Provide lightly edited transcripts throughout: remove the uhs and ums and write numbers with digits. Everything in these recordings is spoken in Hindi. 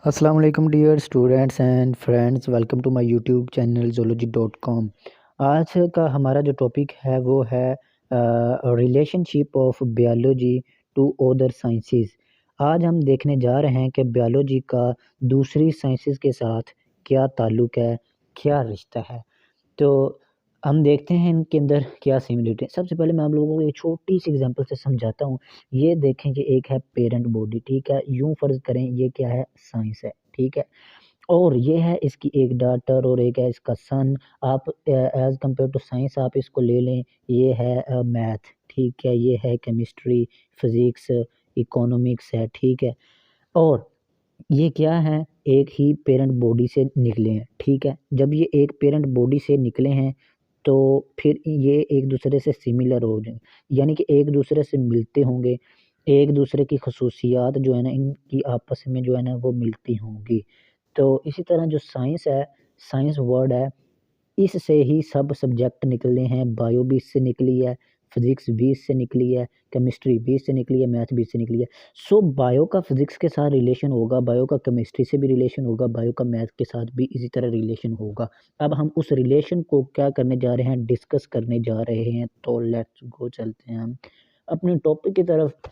अस्सलाम वालेकुम dear students and friends, welcome to my YouTube channel zoology.com। आज का हमारा जो टॉपिक है वो है relationship of biology to other sciences. आज हम देखने जा रहे हैं कि बायोलॉजी का दूसरी साइंसेस के साथ क्या ताल्लुक़ है, क्या रिश्ता है। तो हम देखते हैं इनके अंदर क्या सिमिलरिटी है। सबसे पहले मैं आप लोगों को एक छोटी सी एग्जांपल से समझाता हूँ। ये देखें, ये एक है पेरेंट बॉडी, ठीक है। यूँ फ़र्ज़ करें ये क्या है, साइंस है, ठीक है। और ये है इसकी एक डॉटर और एक है इसका सन। आप एज़ कंपेयर टू साइंस आप इसको ले लें, ये है मैथ, ठीक है। ये है केमिस्ट्री, फिज़िक्स, इकोनॉमिक्स है, ठीक है। और ये क्या है, एक ही पेरेंट बॉडी से निकले हैं, ठीक है। जब ये एक पेरेंट बॉडी से निकले हैं तो फिर ये एक दूसरे से सिमिलर हो जाएँ, यानी कि एक दूसरे से मिलते होंगे, एक दूसरे की खसूसियात जो है ना इनकी आपस में जो है ना वो मिलती होंगी। तो इसी तरह जो साइंस है, साइंस वर्ड है, इससे ही सब सब्जेक्ट निकले हैं। बायो भी इससे निकली है, फिज़िक्स भी इससे निकली है, केमिस्ट्री भी इससे निकली है, मैथ भी इससे निकली है। सो बायो का फिज़िक्स के साथ रिलेशन होगा, बायो का केमिस्ट्री से भी रिलेशन होगा, बायो का मैथ के साथ भी इसी तरह रिलेशन होगा। अब हम उस रिलेशन को क्या करने जा रहे हैं, डिस्कस करने जा रहे हैं। तो लेट्स गो, चलते हैं हम अपने टॉपिक की तरफ।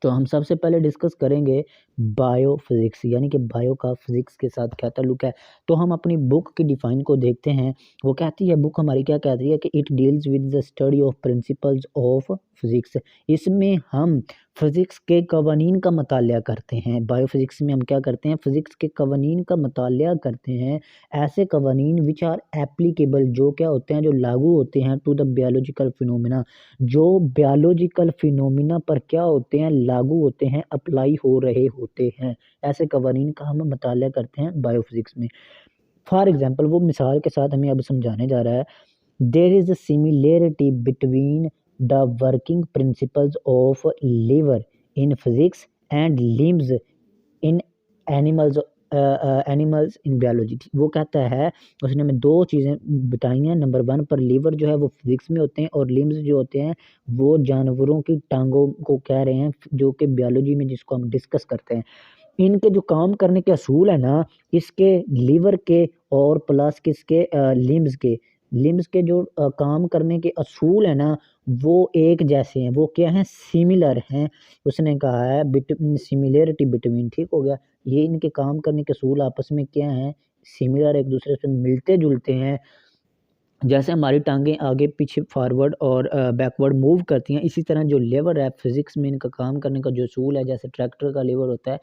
तो हम सबसे पहले डिस्कस करेंगे बायोफिज़िक्स, यानी कि बायो का फिज़िक्स के साथ क्या ताल्लुक है। तो हम अपनी बुक की डिफ़ाइन को देखते हैं। वो कहती है, बुक हमारी क्या कहती है कि it deals with the study of principles of physics. इसमें हम फिज़िक्स के कवानीन का मतालिया करते हैं। बायोफिज़िक्स में हम क्या करते हैं, फिज़िक्स के कवानीन का मतालिया करते हैं। ऐसे कवानीन विच आर एप्लीकेबल, जो क्या होते हैं, जो लागू होते हैं टू द बायोलॉजिकल फिनोमिना, जो बायोलॉजिकल फिनोमिना पर क्या होते हैं, लागू होते हैं, अप्लाई हो रहे होते हैं। ऐसे कवानीन का हम मतालिया करते हैं बायोफिज़िक्स में। फॉर एग्ज़ाम्पल, वो मिसाल के साथ हमें अब समझाने जा रहा है। There is a similarity between the working principles of lever in physics and limbs in animals animals in biology. वो कहता है, उसने हमें 2 चीज़ें बताई हैं। नंबर 1 पर लीवर जो है वो फिज़िक्स में होते हैं और लिम्स जो होते हैं वो जानवरों की टाँगों को कह रहे हैं, जो कि बायोलॉजी में जिसको हम डिस्कस करते हैं। इनके जो काम करने के असूल है ना, इसके लीवर के और प्लस किसके, लिम्स के जो काम करने के असूल है ना वो एक जैसे हैं। वो क्या हैं, सिमिलर हैं। उसने कहा है सिमिलैरिटी बिटवीन, ठीक हो गया। ये इनके काम करने के असूल आपस में क्या हैं, सिमिलर, एक दूसरे से मिलते जुलते हैं। जैसे हमारी टाँगें आगे पीछे फॉरवर्ड और बैकवर्ड मूव करती हैं, इसी तरह जो लीवर है फिज़िक्स में इनका काम करने का जो असूल है, जैसे ट्रैक्टर का लीवर होता है,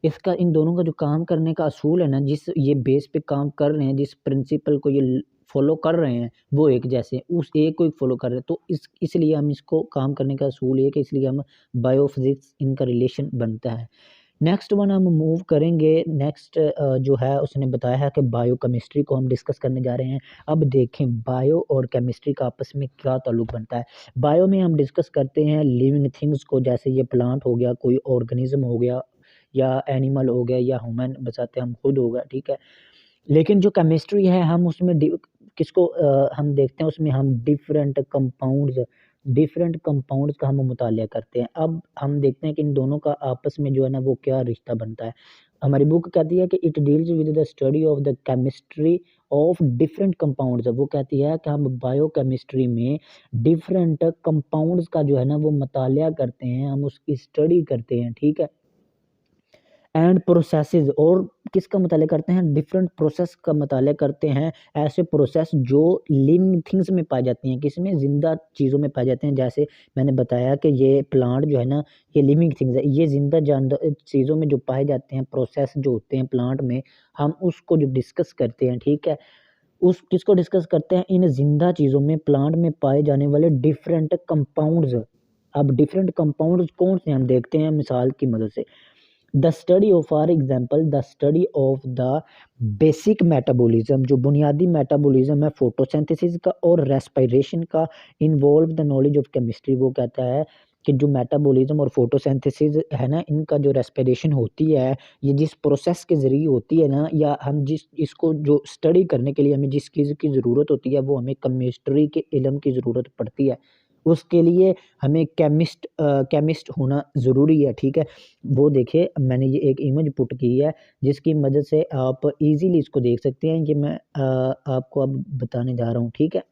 इसका इन दोनों का जो काम करने का असूल है ना, जिस ये बेस पे काम कर रहे हैं, जिस प्रिंसिपल को ये फॉलो कर रहे हैं, वो एक जैसे हैं, उस एक को ही फॉलो कर रहे हैं। तो इसलिए हम इसको काम करने का असूल ये है कि इसलिए हम बायोफिज़िक्स इनका रिलेशन बनता है। नेक्स्ट वन हम मूव करेंगे। नेक्स्ट जो है उसने बताया है कि बायोकेमिस्ट्री को हम डिस्कस करने जा रहे हैं। अब देखें बायो और केमिस्ट्री का आपस में क्या ताल्लुक बनता है। बायो में हम डिस्कस करते हैं लिविंग थिंग्स को, जैसे ये प्लांट हो गया, कोई ऑर्गेनिज्म हो गया, या एनिमल हो गया, या ह्यूमन बचाते हम खुद हो गया, ठीक है। लेकिन जो केमिस्ट्री है हम उसमें किसको हम देखते हैं, उसमें हम डिफरेंट कंपाउंड्स का हम मुतालिया करते हैं। अब हम देखते हैं कि इन दोनों का आपस में जो है ना वो क्या रिश्ता बनता है। हमारी बुक कहती है कि it deals with the study of the chemistry of different compounds. वो कहती है कि हम बायोकेमिस्ट्री में डिफरेंट कंपाउंड्स का जो है ना वो मुतालिया करते हैं, हम उसकी स्टडी करते हैं, ठीक है। एंड प्रोसेसेस, और किसका मुताला करते हैं, डिफरेंट प्रोसेस का मुताला करते हैं। ऐसे प्रोसेस जो लिविंग थिंग्स में पाई जाती हैं, किसमें, ज़िंदा चीज़ों में पाए जाते हैं। जैसे मैंने बताया कि ये प्लांट जो है ना ये लिविंग थिंग्स है, ये ज़िंदा जानदार चीज़ों में जो पाए जाते हैं, प्रोसेस जो होते हैं प्लांट में, हम उसको जो डिस्कस करते हैं, ठीक है। उस किसको डिस्कस करते हैं, इन ज़िंदा चीज़ों में, प्लांट में पाए जाने वाले डिफरेंट कंपाउंड्स। अब डिफरेंट कंपाउंड्स कौन से हम देखते हैं मिसाल की मदद से। The study of, for example, the study of the basic metabolism, जो बुनियादी मेटाबॉलिज्म है फोटोसिंथेसिस का और रेस्पिरेशन का, involve the knowledge of chemistry. वो कहता है कि जो मेटाबॉलिज्म और फोटोसिंथेसिस है ना, इनका जो रेस्पिरेशन होती है, ये जिस प्रोसेस के ज़रिए होती है ना, या हम जिस इसको जो स्टडी करने के लिए हमें जिस चीज़ की ज़रूरत होती है वो हमें केमिस्ट्री के इल्म की ज़रूरत पड़ती है। उसके लिए हमें केमिस्ट होना ज़रूरी है, ठीक है। वो देखिए मैंने ये एक इमेज पुट की है जिसकी मदद से आप इजीली इसको देख सकते हैं। ये मैं आपको अब बताने जा रहा हूँ, ठीक है।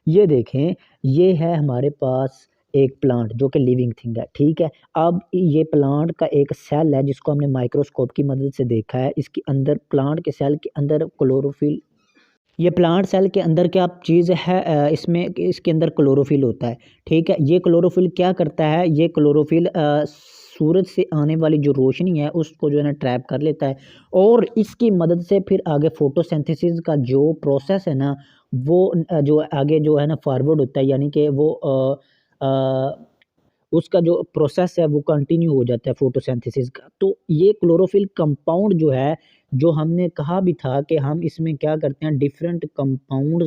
ये देखें, ये है हमारे पास एक प्लांट जो कि लिविंग थिंग है, ठीक है। अब ये प्लांट का एक सेल है जिसको हमने माइक्रोस्कोप की मदद से देखा है। इसके अंदर प्लांट के सेल के अंदर क्लोरोफिल, ये प्लांट सेल के अंदर क्या चीज़ है, इसमें इसके अंदर क्लोरोफिल होता है, ठीक है। ये क्लोरोफिल क्या करता है, ये क्लोरोफिल सूरज से आने वाली जो रोशनी है उसको जो है ना ट्रैप कर लेता है, और इसकी मदद से फिर आगे फोटोसिंथेसिस का जो प्रोसेस है ना वो जो आगे जो है ना फॉरवर्ड होता है, यानी कि वो उसका जो प्रोसेस है वो कंटिन्यू हो जाता है फोटोसिंथेसिस का। तो ये क्लोरोफिल कंपाउंड जो है, जो हमने कहा भी था कि हम इसमें क्या करते हैं, डिफरेंट कंपाउंड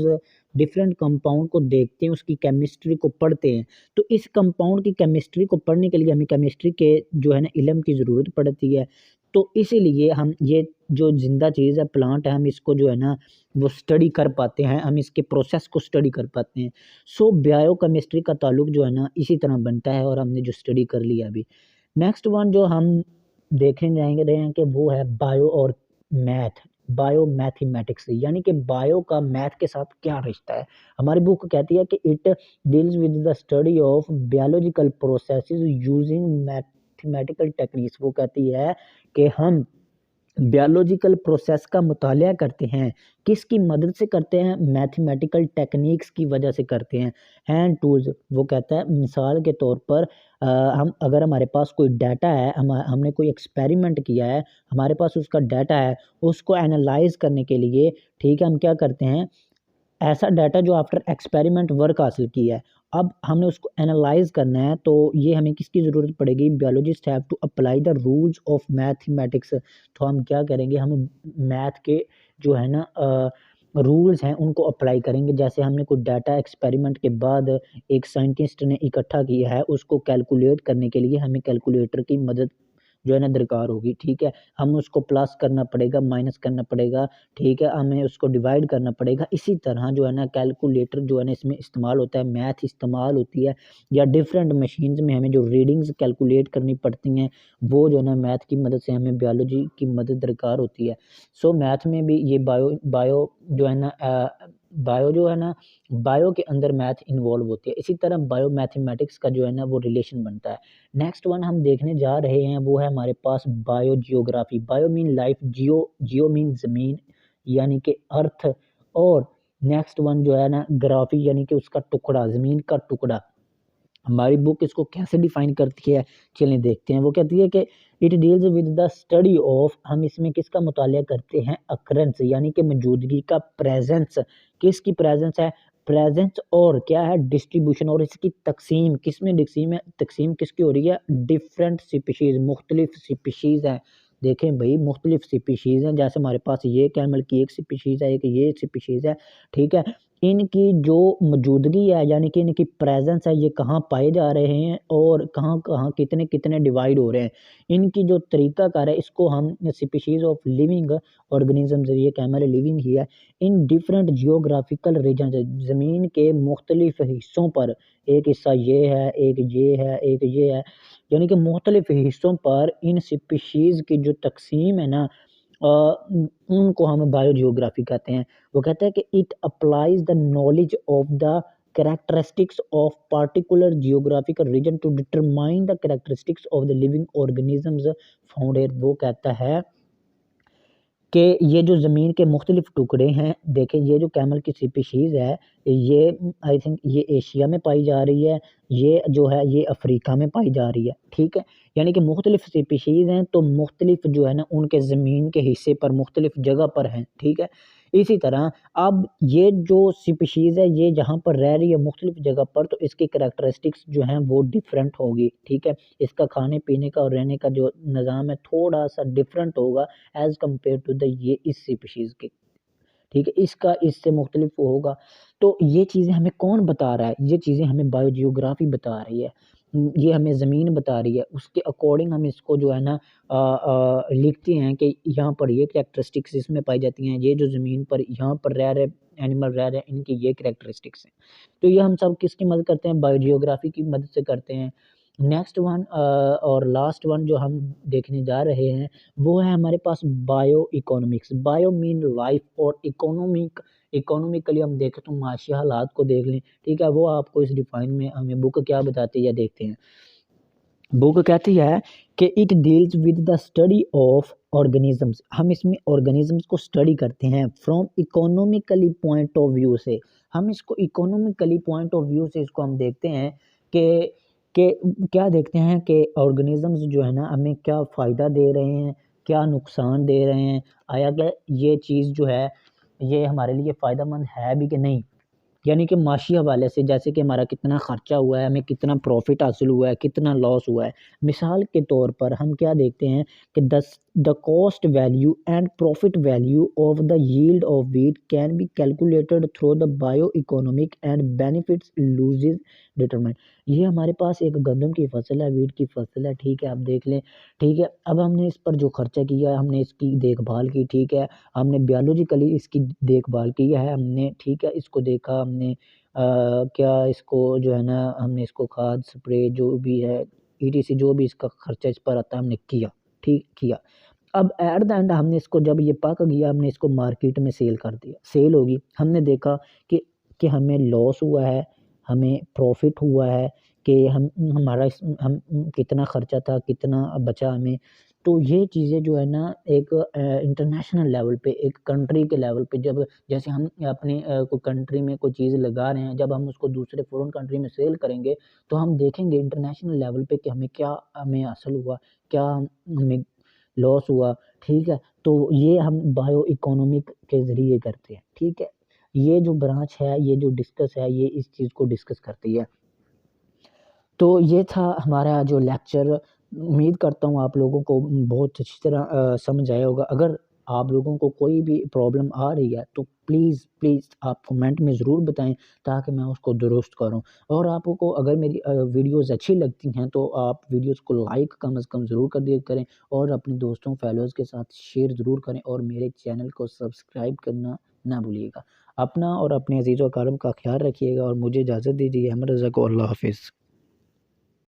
को देखते हैं, उसकी केमिस्ट्री को पढ़ते हैं। तो इस कंपाउंड की केमिस्ट्री को पढ़ने के लिए हमें केमिस्ट्री के जो है ना इल्म की ज़रूरत पड़ती है। तो इसीलिए हम ये जो ज़िंदा चीज़ है, प्लांट है, हम इसको जो है ना वो स्टडी कर पाते हैं, हम इसके प्रोसेस को स्टडी कर पाते हैं। सो बायोकेमिस्ट्री का ताल्लुक जो है ना इसी तरह बनता है, और हमने जो स्टडी कर लिया अभी। नेक्स्ट वन जो हम देखने जाएंगे रहे हैं कि वो है बायो और मैथ, बायो मैथमेटिक्स, यानी कि बायो का मैथ के साथ क्या रिश्ता है। हमारी बुक कहती है कि it deals with the study of biological processes using mathematical techniques. वो कहती है कि हम बायोलॉजिकल प्रोसेस का मुतालिया करते हैं, किसकी मदद से करते हैं, मैथमेटिकल टेक्निक्स की वजह से करते हैं। हैंड टूल्स, वो कहता है मिसाल के तौर पर हम अगर हमारे पास कोई डाटा है, हमने कोई एक्सपेरिमेंट किया है, हमारे पास उसका डाटा है, उसको एनालाइज करने के लिए, ठीक है, हम क्या करते हैं, ऐसा डाटा जो आफ्टर एक्सपेरिमेंट वर्क हासिल किया है, अब हमने उसको एनालाइज करना है, तो ये हमें किसकी ज़रूरत पड़ेगी, biologist have to apply the rules of mathematics. तो हम क्या करेंगे, हम मैथ के जो है ना रूल्स हैं उनको अप्लाई करेंगे। जैसे हमने कोई डाटा एक्सपेरिमेंट के बाद एक साइंटिस्ट ने इकट्ठा किया है, उसको कैलकुलेट करने के लिए हमें कैलकुलेटर की मदद जो है ना दरकार होगी, ठीक है। हम उसको प्लस करना पड़ेगा, माइनस करना पड़ेगा, ठीक है, हमें उसको डिवाइड करना पड़ेगा। इसी तरह जो है ना कैलकुलेटर जो है ना इसमें इस्तेमाल होता है, मैथ इस्तेमाल होती है, या डिफरेंट मशीन्स में हमें जो रीडिंग्स कैलकुलेट करनी पड़ती हैं, वो जो है ना मैथ की मदद से हमें बायोलॉजी की मदद दरकार होती है। सो मैथ में भी ये बायो बायो जो है ना बायो जो है ना बायो के अंदर मैथ इन्वॉल्व होती है। इसी तरह बायो मैथमेटिक्स का जो है ना वो रिलेशन बनता है। नेक्स्ट वन हम देखने जा रहे हैं वो है हमारे पास biogeography. Bio mean life, geo mean ज़मीन यानी कि अर्थ, और नेक्स्ट वन जो है ना ग्राफी यानी कि उसका टुकड़ा, ज़मीन का टुकड़ा। हमारी बुक इसको कैसे डिफाइन करती है, चलिए देखते हैं। वो कहती है कि it deals with the study of, हम इसमें किसका मुतालिया करते हैं, अकरेंस यानी कि मौजूदगी का, प्रेजेंस, किसकी प्रेजेंस है, प्रेजेंस, और क्या है, डिस्ट्रीब्यूशन, और इसकी तकसीम, किसमें तकसीम है, तकसीम किसकी हो रही है, डिफरेंट स्पीशीज, मुख्तलिफ स्पीशीज हैं। देखें भाई मुख्तलिफ स्पीशीज हैं, जैसे हमारे पास ये कैमल की एक स्पीशीज है, एक ये स्पीशीज है, ठीक है। इनकी जो मौजूदगी है यानी कि इनकी प्रेजेंस है, ये कहाँ पाए जा रहे हैं और कहाँ कहाँ कितने कितने डिवाइड हो रहे हैं, इनकी जो तरीकाकार है, इसको हम स्पीशीज ऑफ लिविंग ऑर्गेनिजम्स, ये कैमल लिविंग ही है, इन डिफरेंट जियोग्राफिकल रीजन, ज़मीन के मुख्तलिफ हिस्सों पर, एक हिस्सा ये है, एक ये है, एक ये है, यानी कि मुख्तलिफ हिस्सों पर इन स्पीशीज की जो तकसीम है ना उनको हम बायोजियोग्राफी कहते हैं। वो कहता है कि it applies the knowledge of the characteristics of particular geographical region to determine the characteristics of the living organisms found here। वो कहता है कि ये जो ज़मीन के मुख्तलिफ टुकड़े हैं, देखें ये जो कैमल की स्पीशीज़ है, ये आई थिंक ये एशिया में पाई जा रही है, ये जो है ये अफ्रीका में पाई जा रही है, ठीक है। यानी कि मुख्तलिफ स्पीशीज़ हैं, तो मुख्तलिफ जो है ना उनके ज़मीन के हिस्से पर मुख्तलिफ जगह पर हैं, ठीक है। इसी तरह अब ये जो स्पीशीज़ है ये जहाँ पर रह रही है मुख्तलिफ जगह पर, तो इसकी करैक्टरिस्टिक्स जो हैं वो डिफरेंट होगी, ठीक है। इसका खाने पीने का और रहने का जो निज़ाम है थोड़ा सा डिफरेंट होगा एज़ कम्पेयर टू द ये इस स्पीशीज़ के, ठीक है, इसका इससे मुख्तलिफ होगा। तो ये चीज़ें हमें कौन बता रहा है, ये चीज़ें हमें बायोजियोग्राफी बता रही है। ये हमें ज़मीन बता रही है, उसके अकॉर्डिंग हम इसको जो है ना लिखते हैं कि यहाँ पर ये कैरेक्टरिस्टिक्स इसमें पाई जाती हैं, ये जो ज़मीन पर यहाँ पर रह रहे एनिमल रह रहे हैं, इनकी ये कैरेक्टरिस्टिक्स हैं। तो ये हम सब किसकी मदद करते हैं? बायोजियोग्राफी की मदद से करते हैं। नेक्स्ट वन और लास्ट वन जो हम देखने जा रहे हैं, वो है हमारे पास bioeconomics. Bio mean life और इकोनॉमिकली हम देखें तो माशी हालात को देख लें, ठीक है? वो आपको इस डिफाइन में हमें बुक क्या बताती है देखते हैं। बुक कहती है कि it deals with the study of organisms. हम इसमें ऑर्गेनिजम्स को स्टडी करते हैं from economically point of view से। हम इसको इकोनॉमिकली पॉइंट ऑफ व्यू से इसको हम देखते हैं कि कि क्या देखते हैं कि ऑर्गेनिजम्स जो है ना हमें क्या फ़ायदा दे रहे हैं, क्या नुकसान दे रहे हैं, आया कि ये चीज़ जो है ये हमारे लिए फ़ायदेमंद है भी कि नहीं। यानी कि माशी हवाले से जैसे कि हमारा कितना खर्चा हुआ है, हमें कितना प्रॉफ़िट हासिल हुआ है, कितना लॉस हुआ है। मिसाल के तौर पर हम क्या देखते हैं कि the cost value and profit value of the yield of wheat can be calculated through the bioeconomic and benefits losses determined. ये हमारे पास एक गंदम की फसल है, व्हीट की फसल है, ठीक है? आप देख लें, ठीक है? अब हमने इस पर जो खर्चा किया है, हमने इसकी देखभाल की, ठीक है? हमने बायोलॉजिकली इसकी देखभाल की है हमने, ठीक है? इसको देखा हमने क्या इसको जो है ना हमने इसको खाद, स्प्रे जो भी है, ईटीसी जो भी इसका खर्चा इस पर आता है हमने किया, ठीक किया। अब एट द एंड हमने इसको जब ये पक गया हमने इसको मार्केट में सेल कर दिया, सेल होगी। हमने देखा कि कि हमें लॉस हुआ है, हमें प्रॉफ़िट हुआ है, कि हमारा हम कितना खर्चा था, कितना बचा हमें। तो ये चीज़ें जो है ना एक इंटरनेशनल लेवल पे, एक कंट्री के लेवल पे जब जैसे हम अपने कोई कंट्री में कोई चीज़ लगा रहे हैं, जब हम उसको दूसरे फ़ॉरेन कंट्री में सेल करेंगे, तो हम देखेंगे इंटरनेशनल लेवल पे कि हमें हासिल हुआ, क्या हमें लॉस हुआ, ठीक है? तो ये हम बायो इकोनॉमिक के ज़रिए करते हैं, ठीक है? ये जो ब्रांच है, ये जो डिस्कस है, ये इस चीज़ को डिस्कस करती है। तो ये था हमारा जो लेक्चर। उम्मीद करता हूँ आप लोगों को बहुत अच्छी तरह समझ आया होगा। अगर आप लोगों को कोई भी प्रॉब्लम आ रही है तो प्लीज़ आप कमेंट में ज़रूर बताएँ ताकि मैं उसको दुरुस्त करूँ। और आपको अगर मेरी वीडियोज़ अच्छी लगती हैं तो आप वीडियोज़ को लाइक कम से कम ज़रूर कर दिया करें और अपने दोस्तों फॉलोअर्स के साथ शेयर ज़रूर करें और मेरे चैनल को सब्सक्राइब करना ना भूलिएगा। अपना और अपने अज़ीज़ व अक़ारिब का ख़्याल रखिएगा और मुझे इजाज़त दीजिए। अहमद रज़ा को अल्लाह हाफ़िज़।